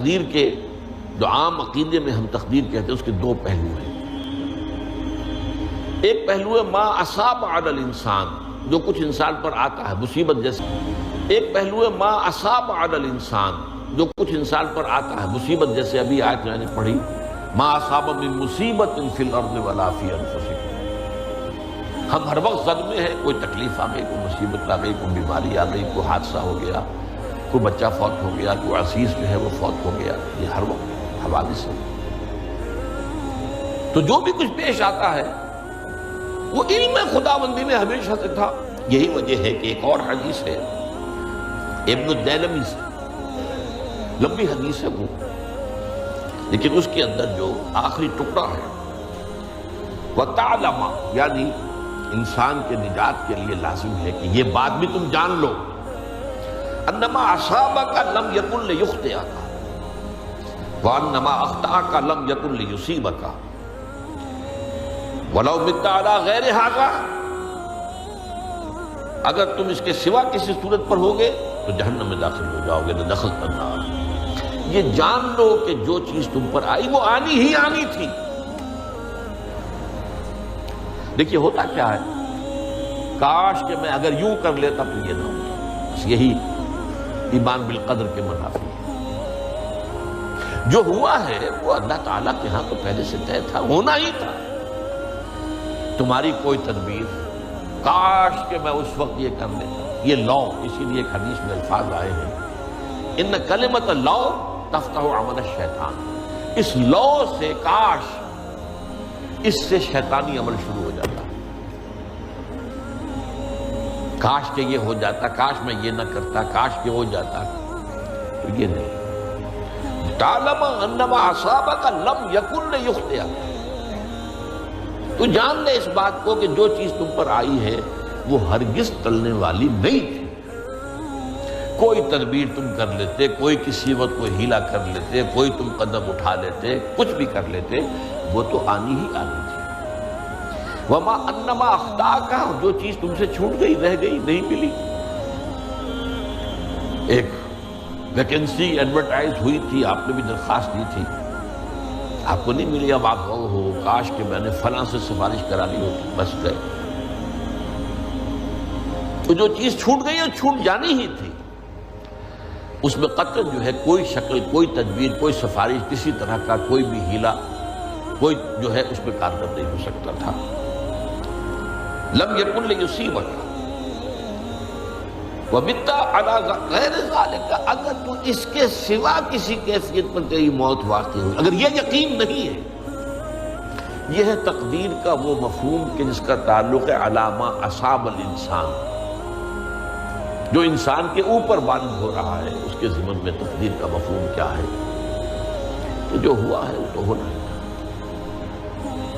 تقدیر کے جو عام عقیدے میں ہم تقدیر کہتے ہیں اس کے دو پہلو ہیں۔ ایک پہلو ہے ما اصاب علی الانسان، جو کچھ انسان پر آتا ہے مصیبت جیسے۔ ایک پہلو ہے ما اصاب علی الانسان، جو کچھ انسان پر آتا ہے مصیبت جیسے ابھی آیت میں نے پڑھی ما اصاب من مصیبت فی الارض ولا فی انفسکم۔ ہم ہر وقت صدمے ہیں، کوئی تکلیف آ گئی، کوئی مصیبت آ گئی، کوئی بیماری آ گئی، کوئی حادثہ ہو گیا، کوئی بچہ فوت ہو گیا، کوئی عزیز جو ہے وہ فوت ہو گیا، یہ ہر وقت حوادث ہے۔ تو جو بھی کچھ پیش آتا ہے وہ علم خداوندی میں ہمیشہ سے تھا۔ یہی وجہ ہے کہ ایک اور حدیث ہے ابن الدیلمی سے، لمبی حدیث ہے وہ، لیکن اس کے اندر جو آخری ٹکڑا ہے وَتَعْلَمَ، یعنی انسان کے نجات کے لیے لازم ہے کہ یہ بات بھی تم جان لو انما اصابک لم یکن لیخطئک وانما اخطأک لم یکن لیصیبک ولو مت علی غیر ھذا، اگر تم اس کے سوا کسی صورت پر ہوگے تو جہنم میں داخل ہو جاؤ گے، دخلت النار۔ یہ جان لو کہ جو چیز تم پر آئی وہ آنی ہی آنی تھی۔ دیکھیے ہوتا کیا ہے، کاش کہ میں اگر یوں کر لیتا تو یہ نہ ہوتا، بس یہی ایمان بالقدر کے منافی ہے۔ جو ہوا ہے وہ اللہ تعالیٰ کے ہاں تو پہلے سے طے تھا، ہونا ہی تھا۔ تمہاری کوئی تدبیر، کاش کہ میں اس وقت یہ کر لیتا، یہ لو، اسی لیے ایک حدیث میں الفاظ آئے ہیں ان کلمۃ اللو تفتح عمل الشیطان، اس لو سے کاش، اس سے شیطانی عمل شروع ہو جاتا، کاش کہ یہ ہو جاتا، کاش میں یہ نہ کرتا، کاش کہ ہو جاتا، تو یہ نہیں۔ تعلم انما اصابک لم یکن لیخطئک، تو جان لے اس بات کو کہ جو چیز تم پر آئی ہے وہ ہرگز ٹلنے والی نہیں تھی۔ کوئی تدبیر تم کر لیتے، کوئی کسی وقت کوئی ہیلا کر لیتے، کوئی تم قدم اٹھا لیتے، کچھ بھی کر لیتے، وہ تو آنی ہی آنی تھی۔ وما انما اخطاک، جو چیز تم سے چھوٹ گئی، رہ گئی، نہیں ملی۔ ایک ویکنسی ایڈورٹائز ہوئی تھی، آپ نے بھی درخواست دی تھی، آپ کو نہیں ملی، اب آپ ہو کاش کہ میں نے فلاں سے سفارش کرا لی ہوتی، بس گئے۔ تو جو چیز چھوٹ گئی وہ چھوٹ جانی ہی تھی، اس میں قطعاً جو ہے کوئی شکل، کوئی تدبیر، کوئی سفارش، کسی طرح کا کوئی بھی ہیلا، کوئی جو ہے اس میں کارگر نہیں ہو سکتا تھا۔ لم یکن لیصیبک ومت علی غیر ذالک، اگر تو اس کے سوا کسی کیفیت پر تیری موت واقع ہوئی، اگر یہ یقین نہیں ہے، یہ ہے تقدیر کا وہ مفہوم کہ جس کا تعلق ہے علامہ اصاب الانسان، جو انسان کے اوپر وارد ہو رہا ہے، اس کے ضمن میں تقدیر کا مفہوم کیا ہے، تو جو ہوا ہے وہ تو ہونا ہی تھا،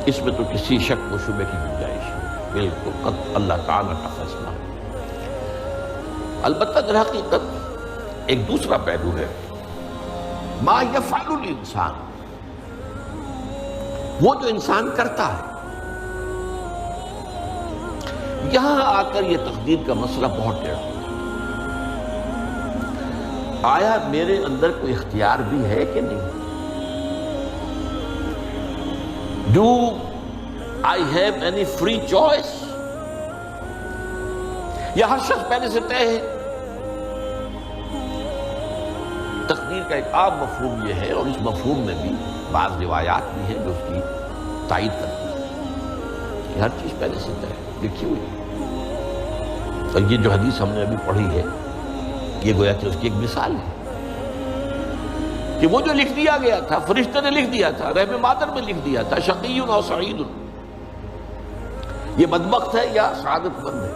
اس میں تو کسی شک و شبہ کی گنجائش نہیں، بالکل قطع اللہ تعالیٰ کا فیصلہ۔ البتہ در حقیقت ایک دوسرا پہلو ہے ما یفعل الانسان، وہ جو انسان کرتا ہے۔ یہاں آ کر یہ تقدیر کا مسئلہ بہت ٹیڑھا ہوتا ہے۔ آیا میرے اندر کوئی اختیار بھی ہے کہ نہیں؟ Do I have any free choice؟ یا ہر شخص پہلے سے طے ہے؟ تقدیر کا ایک عام مفہوم یہ ہے، اور اس مفہوم میں بھی بعض روایات بھی ہیں جو اس کی تائید کرتی ہیں کہ ہر چیز پہلے سے طے ہے، لکھی ہوئی۔ اور یہ جو حدیث ہم نے ابھی پڑھی ہے یہ گویا کہ اس کی ایک مثال ہے کہ وہ جو لکھ دیا گیا تھا، فرشتے نے لکھ دیا تھا، رحم مادر میں لکھ دیا تھا، شقی و سعید، یہ بدبخت ہے یا سعادت مند ہے۔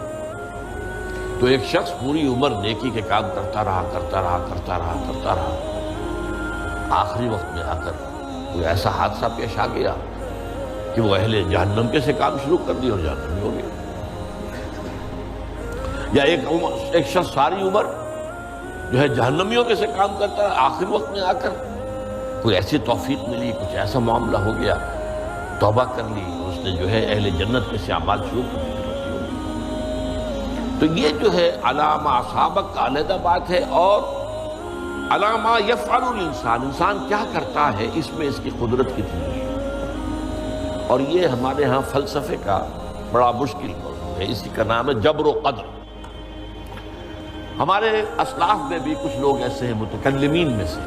تو ایک شخص پوری عمر نیکی کے کام کرتا رہا، آخری وقت میں آ کر کوئی ایسا حادثہ پیش آ گیا کہ وہ اہل جہنم کے سے کام شروع کر دیا اور جہنمی ہو گیا۔ یا ایک شخص ساری عمر جو ہے جہنمیوں کے سے کام کرتا ہے، آخری وقت میں آ کر کوئی ایسی توفیق ملی، کچھ ایسا معاملہ ہو گیا، توبہ کر لی، اس نے جو ہے اہل جنت کے سے اعمال شروع کر دی۔ تو یہ جو ہے علامہ اصابک کا علیحدہ بات ہے، اور علی ما یفعل الانسان، انسان کیا کرتا ہے اس میں اس کی قدرت کتنی ہے۔ اور یہ ہمارے ہاں فلسفے کا بڑا مشکل موضوع ہے، اسی کا نام ہے جبر و قدر۔ ہمارے اسلاف میں بھی کچھ لوگ ایسے ہیں متکلمین میں سے،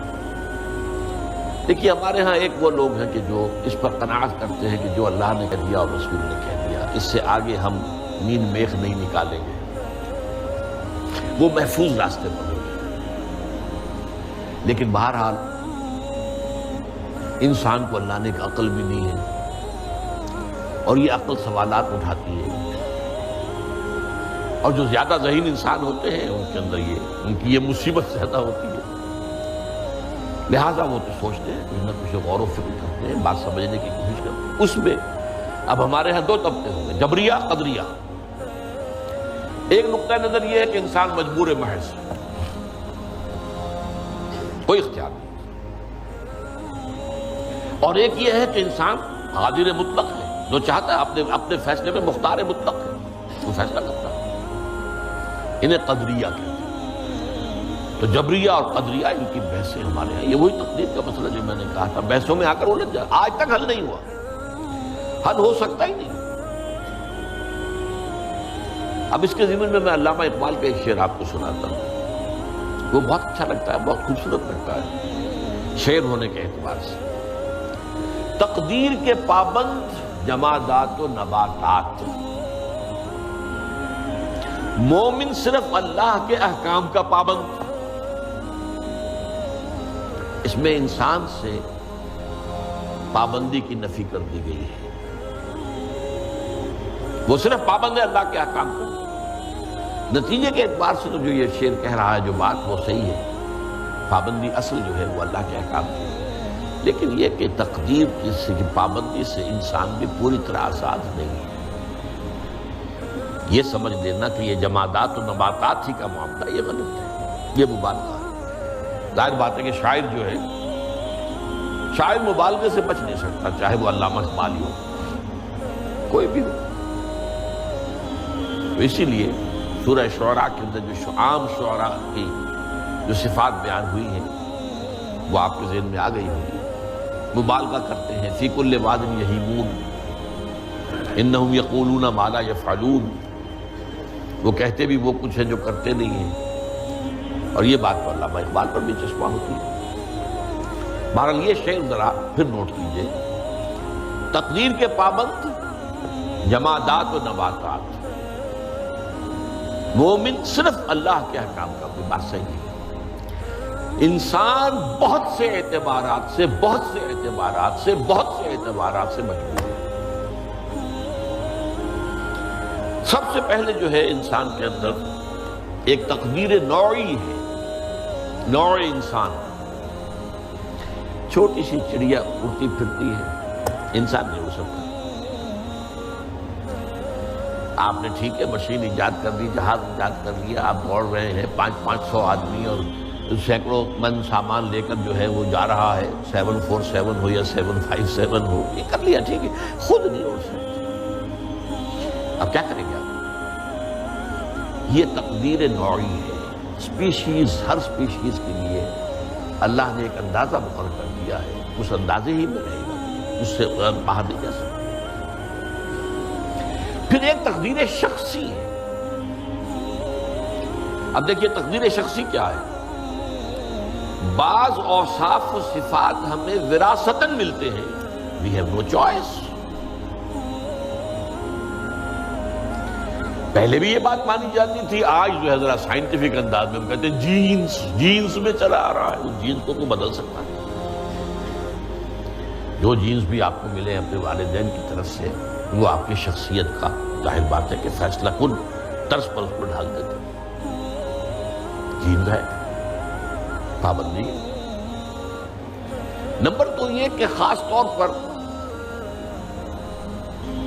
دیکھیے ہمارے ہاں ایک وہ لوگ ہیں کہ جو اس پر قناعت کرتے ہیں کہ جو اللہ نے کہہ دیا اور رسول نے کہہ دیا، اس سے آگے ہم نین میخ نہیں نکالیں گے، وہ محفوظ راستے پر ہوگی۔ لیکن بہرحال انسان کو اللہ نے ایک عقل بھی دی ہے، اور یہ عقل سوالات اٹھاتی ہے، اور جو زیادہ ذہین انسان ہوتے ہیں ان کے اندر ان کی یہ مصیبت زیادہ ہوتی ہے، لہٰذا وہ تو سوچتے ہیں، کچھ نہ کچھ غور و فکر کرتے ہیں، بات سمجھنے کی کوشش کرتے ہیں۔ اس میں اب ہمارے ہاں دو طبقے ہوں گے، جبریہ قدریہ۔ ایک نقطہ نظر یہ ہے کہ انسان مجبور محض ہے، کوئی اختیار نہیں، اور ایک یہ ہے کہ انسان قادر مطلق ہے، جو چاہتا ہے اپنے فیصلے میں مختار مطلق ہے، وہ فیصلہ کرتا ہے۔ انہیں قدریہ کہتے ہیں۔ تو جبریہ اور قدریہ ان کی بحثیں ہمارے ہیں، یہ وہی تقدیر کا مسئلہ جو میں نے کہا تھا، بحثوں میں آ کر الجھ جائے، آج تک حل نہیں ہوا، حل ہو سکتا ہی نہیں۔ اب اس کے ضمن میں علامہ اقبال کا ایک شعر آپ کو سناتا ہوں، وہ بہت اچھا لگتا ہے، بہت خوبصورت لگتا ہے شعر ہونے کے اعتبار سے۔ تقدیر کے پابند جمادات و نباتات، مومن صرف اللہ کے احکام کا پابند۔ اس میں انسان سے پابندی کی نفی کر دی گئی ہے، وہ صرف پابند ہے اللہ کے احکام کا۔ نتیجے کے اعتبار سے تو جو یہ شعر کہہ رہا ہے جو بات وہ صحیح ہے، پابندی اصل جو ہے وہ اللہ کے احکام کی ہے، لیکن یہ کہ تقدیر کی پابندی سے انسان بھی پوری طرح آزاد نہیں ہے۔ یہ سمجھ لینا کہ یہ جمادات و نباتات ہی کا معاملہ، یہ غلط ہے، یہ مبالغہ ہے۔ ظاہر بات ہے کہ شاعر جو ہے، شاعر مبالغے سے بچ نہیں سکتا، چاہے وہ علامہ اقبالی ہو، کوئی بھی ہو۔ تو اسی لیے سورہ شعراء کے اندر جو عام شعراء کی جو صفات بیان ہوئی ہیں وہ آپ کے ذہن میں آ گئی ہوگی۔ مبالغہ کرتے ہیں، فی کل واد یہیمون انہم یقولون ما لا یفعلون، وہ کہتے بھی وہ کچھ ہے جو کرتے نہیں ہیں، اور یہ بات تو علامہ اقبال پر بھی چشمہ ہوتی ہے۔ بہرحال یہ شعر ذرا پھر نوٹ کیجئے، تقدیر کے پابند جمادات و نباتات، مومن صرف اللہ کے احکام کا، کوئی بات صحیح نہیں۔ انسان بہت سے اعتبارات سے مجبور ہے۔ سب سے پہلے جو ہے انسان کے اندر ایک تقدیر نوعی ہے، نوع انسان، چھوٹی سی چڑیا اڑتی پھرتی ہے، انسان نہیں اڑ سکتا۔ آپ نے ٹھیک ہے مشین ایجاد کر دی، جہاز ایجاد کر لیا، آپ دوڑ رہے ہیں 500 آدمی اور سینکڑوں من سامان لے کر جو ہے وہ جا رہا ہے، 747 ہو یا 757 ہو، یہ کر لیا ٹھیک ہے، خود نہیں اڑ سکتے۔ اب کیا کریں گے آپ؟ یہ تقدیر نوعی ہے، سپیشیز، ہر سپیشیز کے لیے اللہ نے ایک اندازہ مقرر کر دیا ہے، اس اندازے ہی میں رہے گا، اس سے باہر نہیں جا سکتا۔ پھر ایک تقدیر شخصی ہے۔ اب دیکھیے تقدیر شخصی کیا ہے؟ بعض اوصاف و صفات ہمیں وراثتاً ملتے ہیں، we have no choice۔ پہلے بھی یہ بات مانی جاتی تھی، آج جو ہے ذرا سائنٹیفک انداز میں ہم کہتے ہیں جینز میں چلا آ رہا ہے، اس جینز کو کوئی بدل سکتا ہے؟ جو جینز بھی آپ کو ملے اپنے والدین کی طرف سے، وہ آپ کی شخصیت کا ظاہر بات ہے کہ فیصلہ کن طرز پر اس کو ڈھال دیتے ہیں۔ جینز ہے، پابندی ہے۔ نمبر تو یہ کہ خاص طور پر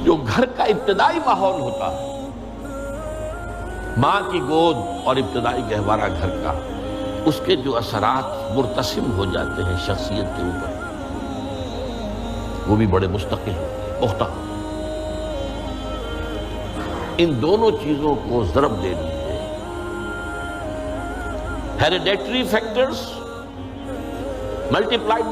جو گھر کا ابتدائی ماحول ہوتا ہے، ماں کی گود اور ابتدائی گہوارہ گھر کا، اس کے جو اثرات مرتسم ہو جاتے ہیں شخصیت کے اوپر، وہ بھی بڑے مستقل ہوتے ہیں، پختہ ہوتے ہیں۔ ان دونوں چیزوں کو ضرب دے دیجیے، ہیریڈیٹری فیکٹرز multiplied by